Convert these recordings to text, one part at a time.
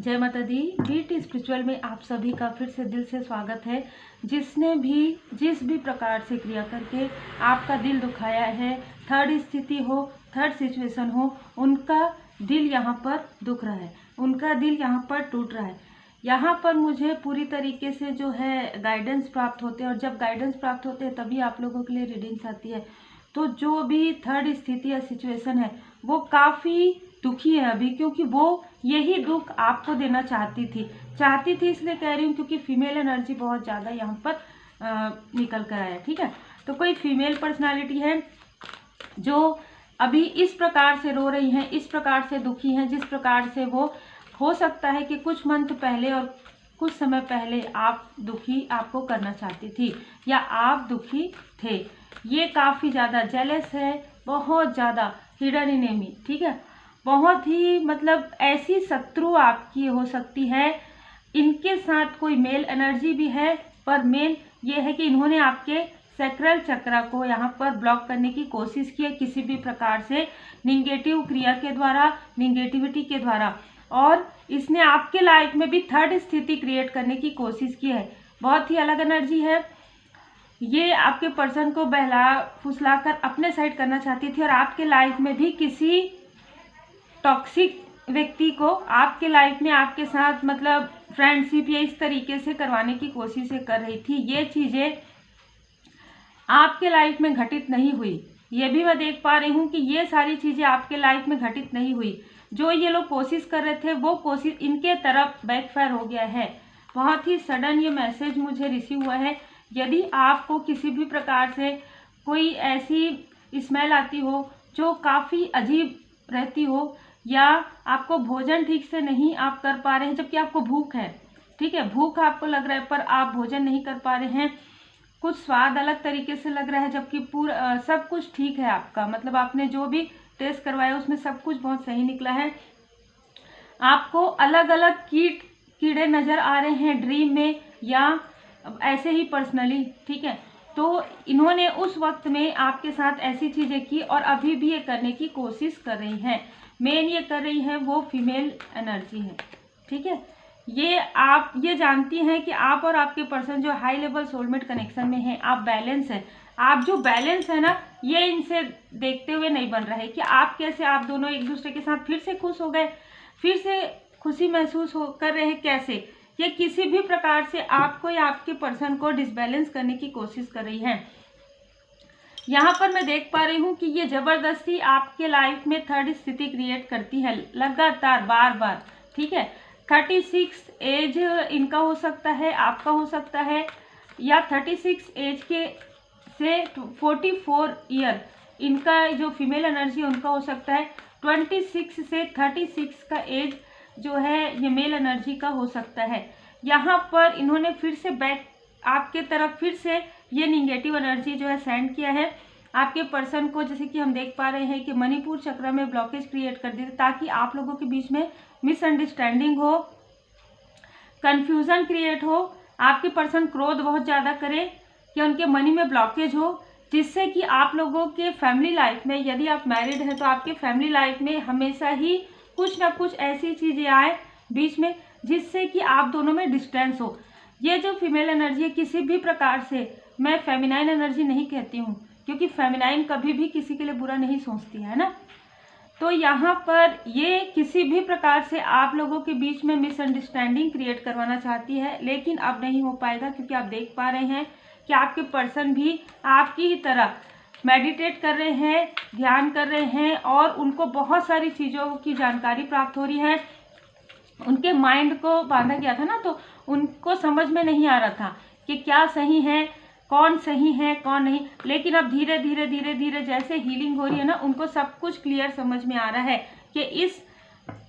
जय माता दी। Beat spiritual में आप सभी का फिर से दिल से स्वागत है। जिसने भी जिस भी प्रकार से क्रिया करके आपका दिल दुखाया है, थर्ड स्थिति हो, थर्ड सिचुएशन हो, उनका दिल यहाँ पर दुख रहा है, उनका दिल यहाँ पर टूट रहा है। यहाँ पर मुझे पूरी तरीके से जो है गाइडेंस प्राप्त होते हैं, और जब गाइडेंस प्राप्त होते हैं तभी आप लोगों के लिए रीडिंग्स आती है। तो जो भी थर्ड स्थिति या सिचुएशन है वो काफ़ी दुखी है अभी, क्योंकि वो यही दुख आपको देना चाहती थी। इसलिए कह रही हूँ क्योंकि फीमेल एनर्जी बहुत ज़्यादा यहाँ पर निकल कर आया। ठीक है, तो कोई फीमेल पर्सनालिटी है जो अभी इस प्रकार से रो रही हैं, इस प्रकार से दुखी हैं, जिस प्रकार से वो हो सकता है कि कुछ मंथ पहले और कुछ समय पहले आपको करना चाहती थी या आप दुखी थे। ये काफ़ी ज़्यादा जेलस है, बहुत ज़्यादा हिडन एनिमी। ठीक है, बहुत ही मतलब ऐसी शत्रु आपकी हो सकती है। इनके साथ कोई मेल एनर्जी भी है, पर मेन ये है कि इन्होंने आपके सैक्रल चक्र को यहाँ पर ब्लॉक करने की कोशिश की है, किसी भी प्रकार से निगेटिव क्रिया के द्वारा, निगेटिविटी के द्वारा। और इसने आपके लाइफ में भी थर्ड स्थिति क्रिएट करने की कोशिश की है। बहुत ही अलग एनर्जी है ये। आपके पर्सन को बहला फुसला कर अपने साइड करना चाहती थी, और आपके लाइफ में भी किसी टॉक्सिक व्यक्ति को आपके लाइफ में आपके साथ मतलब फ्रेंडशिप या इस तरीके से करवाने की कोशिश कर रही थी। ये चीज़ें आपके लाइफ में घटित नहीं हुई। ये भी मैं देख पा रही हूँ कि ये सारी चीज़ें आपके लाइफ में घटित नहीं हुई। जो ये लोग कोशिश कर रहे थे वो कोशिश इनके तरफ बैकफायर हो गया है। बहुत ही सडन ये मैसेज मुझे रिसीव हुआ है। यदि आपको किसी भी प्रकार से कोई ऐसी स्मेल आती हो जो काफ़ी अजीब रहती हो, या आपको भोजन ठीक से नहीं आप कर पा रहे हैं जबकि आपको भूख है, ठीक है, भूख आपको लग रहा है पर आप भोजन नहीं कर पा रहे हैं, कुछ स्वाद अलग तरीके से लग रहा है जबकि पूरा सब कुछ ठीक है आपका, मतलब आपने जो भी टेस्ट करवाया उसमें सब कुछ बहुत सही निकला है, आपको अलग अलग कीड़े नज़र आ रहे हैं ड्रीम में या ऐसे ही पर्सनली। ठीक है, तो इन्होंने उस वक्त में आपके साथ ऐसी चीज़ें की और अभी भी ये करने की कोशिश कर रही हैं। मेन ये कर रही है वो फीमेल एनर्जी है। ठीक है, ये जानती हैं कि आप और आपके पर्सन जो हाई लेवल सोलमेट कनेक्शन में है, आप बैलेंस है। आप जो बैलेंस है ना, ये इनसे देखते हुए नहीं बन रहा है कि आप कैसे, आप दोनों एक दूसरे के साथ फिर से खुश हो गए, फिर से खुशी महसूस कर रहे हैं। कैसे ये किसी भी प्रकार से आपको या आपके पर्सन को डिसबैलेंस करने की कोशिश कर रही है। यहाँ पर मैं देख पा रही हूँ कि ये जबरदस्ती आपके लाइफ में थर्ड स्थिति क्रिएट करती है लगातार, बार बार। ठीक है, 36 एज इनका हो सकता है, आपका हो सकता है, या 36 एज के से 44 ईयर इनका जो फीमेल एनर्जी उनका हो सकता है। 26 से 36 का एज जो है ये मेल एनर्जी का हो सकता है। यहाँ पर इन्होंने फिर से बैक आपके तरफ फिर से ये निगेटिव एनर्जी जो है सेंड किया है आपके पर्सन को। जैसे कि हम देख पा रहे हैं कि मणिपुर चक्र में ब्लॉकेज क्रिएट कर दी ताकि आप लोगों के बीच में मिसअंडरस्टैंडिंग हो, कंफ्यूजन क्रिएट हो, आपके पर्सन क्रोध बहुत ज़्यादा करे या उनके मनी में ब्लॉकेज हो, जिससे कि आप लोगों के फैमिली लाइफ में, यदि आप मैरिड हैं तो आपके फैमिली लाइफ में हमेशा ही कुछ ना कुछ ऐसी चीज़ें आए बीच में जिससे कि आप दोनों में डिस्टेंस हो। ये जो फीमेल एनर्जी है, किसी भी प्रकार से मैं फेमिनाइन एनर्जी नहीं कहती हूँ, क्योंकि फेमिनाइन कभी भी किसी के लिए बुरा नहीं सोचती है ना। तो यहाँ पर ये किसी भी प्रकार से आप लोगों के बीच में मिसअंडरस्टैंडिंग क्रिएट करवाना चाहती है, लेकिन अब नहीं हो पाएगा, क्योंकि आप देख पा रहे हैं कि आपके पर्सन भी आपकी ही तरह मेडिटेट कर रहे हैं, ध्यान कर रहे हैं, और उनको बहुत सारी चीज़ों की जानकारी प्राप्त हो रही है। उनके माइंड को बांधा गया था ना, तो उनको समझ में नहीं आ रहा था कि क्या सही है, कौन सही है, कौन नहीं। लेकिन अब धीरे धीरे धीरे धीरे जैसे हीलिंग हो रही है ना, उनको सब कुछ क्लियर समझ में आ रहा है कि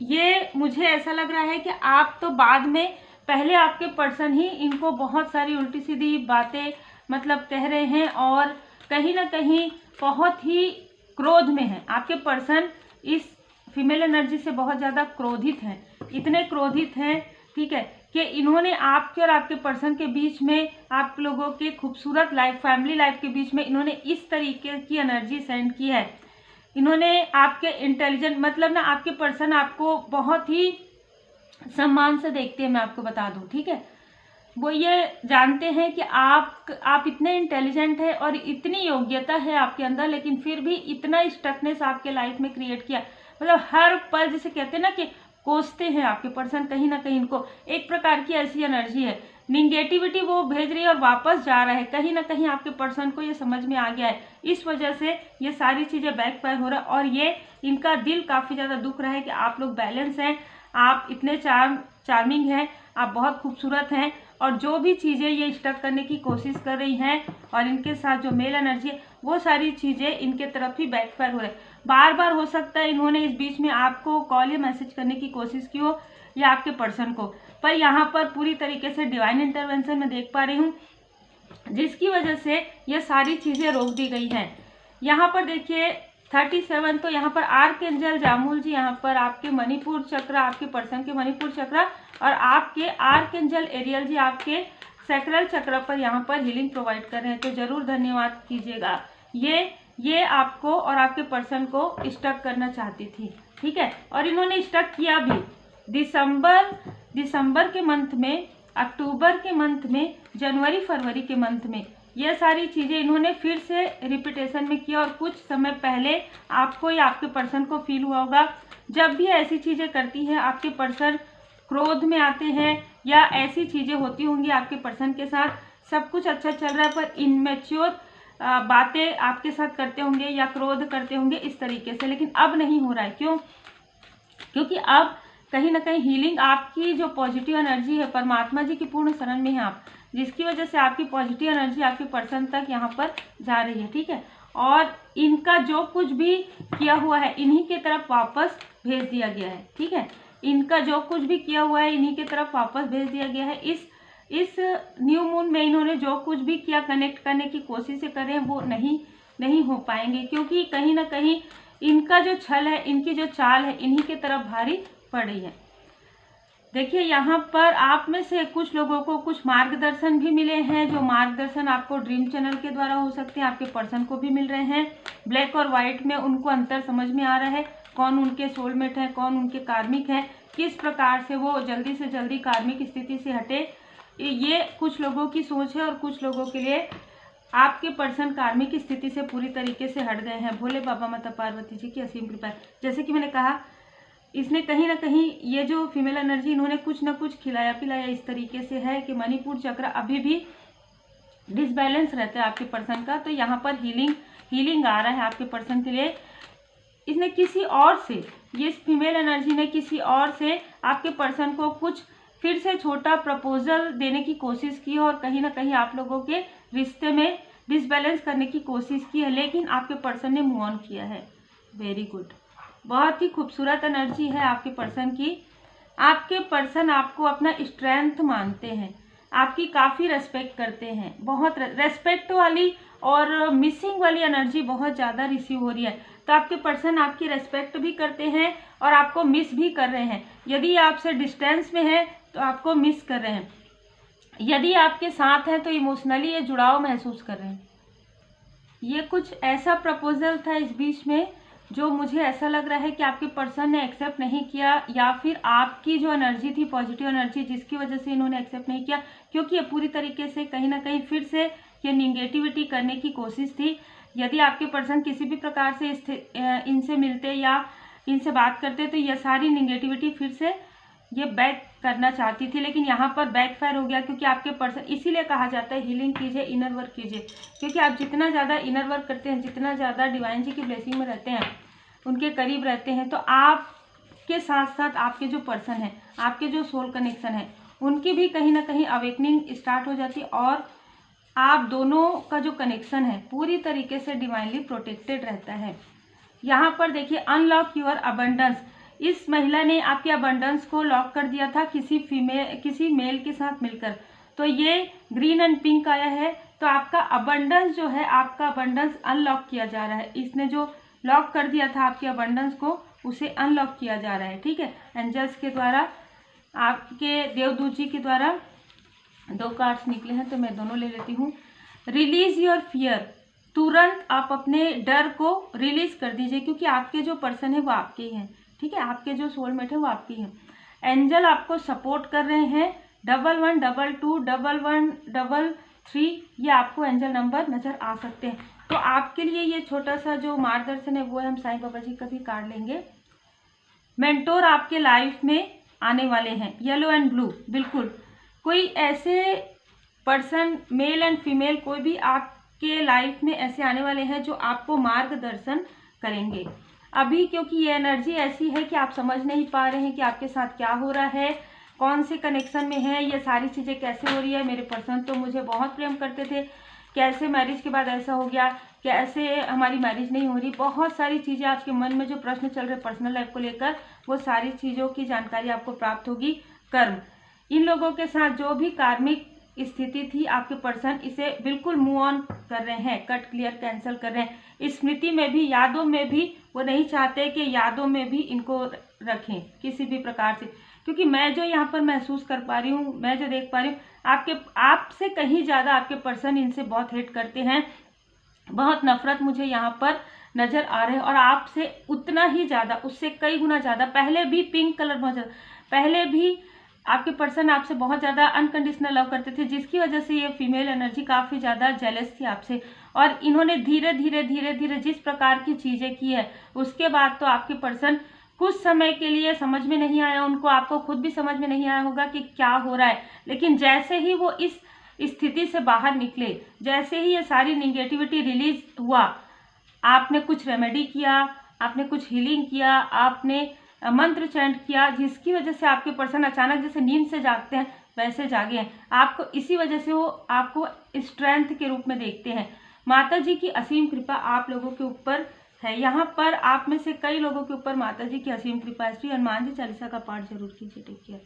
ये मुझे ऐसा लग रहा है कि आप तो बाद में, पहले आपके पर्सन ही इनको बहुत सारी उल्टी सीधी बातें मतलब कह रहे हैं, और कहीं ना कहीं बहुत ही क्रोध में है। आपके पर्सन इस फीमेल एनर्जी से बहुत ज़्यादा क्रोधित हैं, इतने क्रोधित हैं, ठीक है, कि इन्होंने आपके और आपके पर्सन के बीच में, आप लोगों के खूबसूरत लाइफ, फैमिली लाइफ के बीच में इन्होंने इस तरीके की एनर्जी सेंड की है। इन्होंने आपके इंटेलिजेंट, मतलब ना आपके पर्सन आपको बहुत ही सम्मान से देखते हैं, मैं आपको बता दूं, ठीक है। वो ये जानते हैं कि आप इतने इंटेलिजेंट है और इतनी योग्यता है आपके अंदर, लेकिन फिर भी इतना स्टकनेस आपके लाइफ में क्रिएट किया। मतलब हर पल जिसे कहते हैं ना कि कोसते हैं आपके पर्सन, कहीं ना कहीं इनको एक प्रकार की ऐसी एनर्जी है, निगेटिविटी वो भेज रही है और वापस जा रहा है, कहीं ना कहीं आपके पर्सन को ये समझ में आ गया है। इस वजह से ये सारी चीज़ें बैकफायर हो रहा है और ये इनका दिल काफ़ी ज़्यादा दुख रहा है कि आप लोग बैलेंस हैं, आप इतने चार्मिंग हैं, आप बहुत खूबसूरत हैं, और जो भी चीज़ें ये स्टक करने की कोशिश कर रही हैं और इनके साथ जो मेल एनर्जी है वो सारी चीज़ें इनके तरफ ही बैकफायर हो रहे हैं। बार बार हो सकता है इन्होंने इस बीच में आपको कॉल या मैसेज करने की कोशिश की हो या आपके पर्सन को, पर यहाँ पर पूरी तरीके से डिवाइन इंटरवेंशन में देख पा रही हूँ, जिसकी वजह से ये सारी चीज़ें रोक दी गई हैं। यहाँ पर देखिए 37, तो यहाँ पर आर्कएंजल जामुल जी यहाँ पर आपके मणिपुर चक्र, आपके पर्सन के मणिपुर चक्र और आपके आर्कएंजल एरियल जी आपके सैक्रल चक्र पर यहाँ पर हीलिंग प्रोवाइड कर रहे हैं, तो ज़रूर धन्यवाद कीजिएगा। ये आपको और आपके पर्सन को स्टक करना चाहती थी, ठीक है, और इन्होंने स्टक किया भी। दिसंबर के मंथ में, अक्टूबर के मंथ में, जनवरी फरवरी के मंथ में ये सारी चीज़ें इन्होंने फिर से रिपीटेशन में किया। और कुछ समय पहले आपको या आपके पर्सन को फील हुआ होगा, जब भी ऐसी चीज़ें करती हैं आपके पर्सन क्रोध में आते हैं या ऐसी चीज़ें होती होंगी आपके पर्सन के साथ, सब कुछ अच्छा चल रहा है पर इनमेच्योर बातें आपके साथ करते होंगे या क्रोध करते होंगे इस तरीके से, लेकिन अब नहीं हो रहा है। क्यों? क्योंकि अब कहीं ना कहीं हीलिंग, आपकी जो पॉजिटिव एनर्जी है, परमात्मा जी की पूर्ण शरण में है आप, जिसकी वजह से आपकी पॉजिटिव एनर्जी आपके पर्सन तक यहाँ पर जा रही है, ठीक है, और इनका जो कुछ भी किया हुआ है इन्हीं के तरफ वापस भेज दिया गया है, ठीक है, इनका जो कुछ भी किया हुआ है इन्हीं के तरफ वापस भेज दिया गया है। इस न्यू मून में इन्होंने जो कुछ भी किया, कनेक्ट करने की कोशिश कर रहे हैं, वो नहीं हो पाएंगे, क्योंकि कहीं ना कहीं इनका जो छल है, इनकी जो चाल है इन्हीं के तरफ भारी पड़ रही है। देखिए यहाँ पर आप में से कुछ लोगों को कुछ मार्गदर्शन भी मिले हैं, जो मार्गदर्शन आपको ड्रीम चैनल के द्वारा हो सकते हैं, आपके पर्सन को भी मिल रहे हैं। ब्लैक और वाइट में उनको अंतर समझ में आ रहा है, कौन उनके सोलमेट है, कौन उनके कार्मिक है, किस प्रकार से वो जल्दी से जल्दी कार्मिक स्थिति से हटे। ये कुछ लोगों की सोच है और कुछ लोगों के लिए आपके पर्सन कार्मिक स्थिति से पूरी तरीके से हट गए हैं। भोले बाबा माता पार्वती जी की असीम कृपा है। जैसे कि मैंने कहा, इसने कहीं ना कहीं ये जो फीमेल एनर्जी इन्होंने कुछ ना कुछ खिलाया पिलाया इस तरीके से है कि मणिपुर चक्र अभी भी डिसबैलेंस रहता है आपके पर्सन का, तो यहाँ पर हीलिंग आ रहा है आपके पर्सन के लिए। इसने किसी और से, ये फीमेल एनर्जी ने किसी और से आपके पर्सन को कुछ फिर से छोटा प्रपोजल देने की कोशिश की और कहीं ना कहीं आप लोगों के रिश्ते में डिसबैलेंस करने की कोशिश की है, लेकिन आपके पर्सन ने मूव ऑन किया है। वेरी गुड, बहुत ही खूबसूरत एनर्जी है आपके पर्सन की। आपके पर्सन आपको अपना स्ट्रेंथ मानते हैं, आपकी काफ़ी रेस्पेक्ट करते हैं, बहुत रेस्पेक्ट वाली और मिसिंग वाली एनर्जी बहुत ज़्यादा रिसीव हो रही है। तो आपके पर्सन आपकी रेस्पेक्ट भी करते हैं और आपको मिस भी कर रहे हैं। यदि आपसे डिस्टेंस में है तो आपको मिस कर रहे हैं, यदि आपके साथ हैं तो इमोशनली ये जुड़ाव महसूस कर रहे हैं। ये कुछ ऐसा प्रपोजल था इस बीच में जो मुझे ऐसा लग रहा है कि आपके पर्सन ने एक्सेप्ट नहीं किया, या फिर आपकी जो एनर्जी थी पॉजिटिव एनर्जी, जिसकी वजह से इन्होंने एक्सेप्ट नहीं किया, क्योंकि ये पूरी तरीके से कहीं ना कहीं फिर से ये निगेटिविटी करने की कोशिश थी। यदि आपके पर्सन किसी भी प्रकार से इनसे मिलते या इनसे बात करते तो ये सारी निगेटिविटी फिर से ये बैक करना चाहती थी, लेकिन यहाँ पर बैकफायर हो गया, क्योंकि आपके पर्सन, इसीलिए कहा जाता है हीलिंग कीजिए, इनर वर्क कीजिए, क्योंकि आप जितना ज़्यादा इनर वर्क करते हैं, जितना ज़्यादा डिवाइन जी की ब्लेसिंग में रहते हैं, उनके करीब रहते हैं, तो आपके साथ साथ आपके जो पर्सन है, आपके जो सोल कनेक्शन है, उनकी भी कहीं ना कहीं अवेकनिंग स्टार्ट हो जाती है और आप दोनों का जो कनेक्शन है पूरी तरीके से डिवाइनली प्रोटेक्टेड रहता है। यहाँ पर देखिए, अनलॉक योर अबंडेंस, इस महिला ने आपके अबंडेंस को लॉक कर दिया था किसी मेल के साथ मिलकर, तो ये ग्रीन एंड पिंक आया है, तो आपका अबंडेंस जो है, आपका अबंडेंस अनलॉक किया जा रहा है। इसने जो लॉक कर दिया था आपके अबंडेंस को, उसे अनलॉक किया जा रहा है, ठीक है, एंजल्स के द्वारा, आपके देवदूत जी के द्वारा। 2 कार्ड्स निकले हैं तो मैं दोनों ले लेती हूँ। रिलीज योर फियर, तुरंत आप अपने डर को रिलीज कर दीजिए, क्योंकि आपके जो पर्सन है वो आपके ही हैं, ठीक है, आपके जो सोलमेट है वो आपके ही हैं। एंजल आपको सपोर्ट कर रहे हैं। 1122 1133 ये आपको एंजल नंबर नज़र आ सकते हैं। तो आपके लिए ये छोटा सा जो मार्गदर्शन है वो है, हम साईं बाबा जी का भी कार्ड लेंगे। मेंटोर आपके लाइफ में आने वाले हैं, येलो एंड ब्लू। बिल्कुल कोई ऐसे पर्सन, मेल एंड फीमेल, कोई भी आपके लाइफ में ऐसे आने वाले हैं जो आपको मार्गदर्शन करेंगे अभी, क्योंकि ये एनर्जी ऐसी है कि आप समझ नहीं पा रहे हैं कि आपके साथ क्या हो रहा है, कौन से कनेक्शन में है, ये सारी चीज़ें कैसे हो रही है। मेरे पर्सन तो मुझे बहुत प्रेम करते थे, कैसे मैरिज के बाद ऐसा हो गया, कैसे हमारी मैरिज नहीं हो रही, बहुत सारी चीज़ें आपके मन में जो प्रश्न चल रहे पर्सनल लाइफ को लेकर, वो सारी चीज़ों की जानकारी आपको प्राप्त होगी। कर्म, इन लोगों के साथ जो भी कार्मिक स्थिति थी, आपके पर्सन इसे बिल्कुल मूव ऑन कर रहे हैं, कट क्लियर कैंसिल कर रहे हैं। स्मृति में भी, यादों में भी वो नहीं चाहते कि यादों में भी इनको रखें किसी भी प्रकार से, क्योंकि मैं जो यहाँ पर महसूस कर पा रही हूँ, मैं जो देख पा रही हूँ, आपसे कहीं ज़्यादा आपके पर्सन इनसे बहुत हेट करते हैं, बहुत नफरत मुझे यहाँ पर नज़र आ रहे हैं, और आपसे उतना ही ज़्यादा, उससे कई गुना ज़्यादा। पहले भी पिंक कलर बहुत ज़्यादा, पहले भी आपके पर्सन आपसे बहुत ज़्यादा अनकंडीशनल लव करते थे, जिसकी वजह से ये फीमेल एनर्जी काफ़ी ज़्यादा जेलस थी आपसे। और इन्होंने धीरे धीरे धीरे धीरे जिस प्रकार की चीज़ें की है, उसके बाद तो आपके पर्सन कुछ समय के लिए समझ में नहीं आया उनको, आपको खुद भी समझ में नहीं आया होगा कि क्या हो रहा है। लेकिन जैसे ही वो इस स्थिति से बाहर निकले, जैसे ही ये सारी निगेटिविटी रिलीज हुआ, आपने कुछ रेमेडी किया, आपने कुछ हीलिंग किया, आपने मंत्र चैंट किया, जिसकी वजह से आपके पर्सन अचानक जैसे नींद से जागते हैं वैसे जागे हैं। आपको इसी वजह से वो आपको स्ट्रेंथ के रूप में देखते हैं। माता जी की असीम कृपा आप लोगों के ऊपर है। यहाँ पर आप में से कई लोगों के ऊपर माता जी की असीम कृपा है। श्री हनुमान जी चालीसा का पाठ जरूर कीजिए। Take care.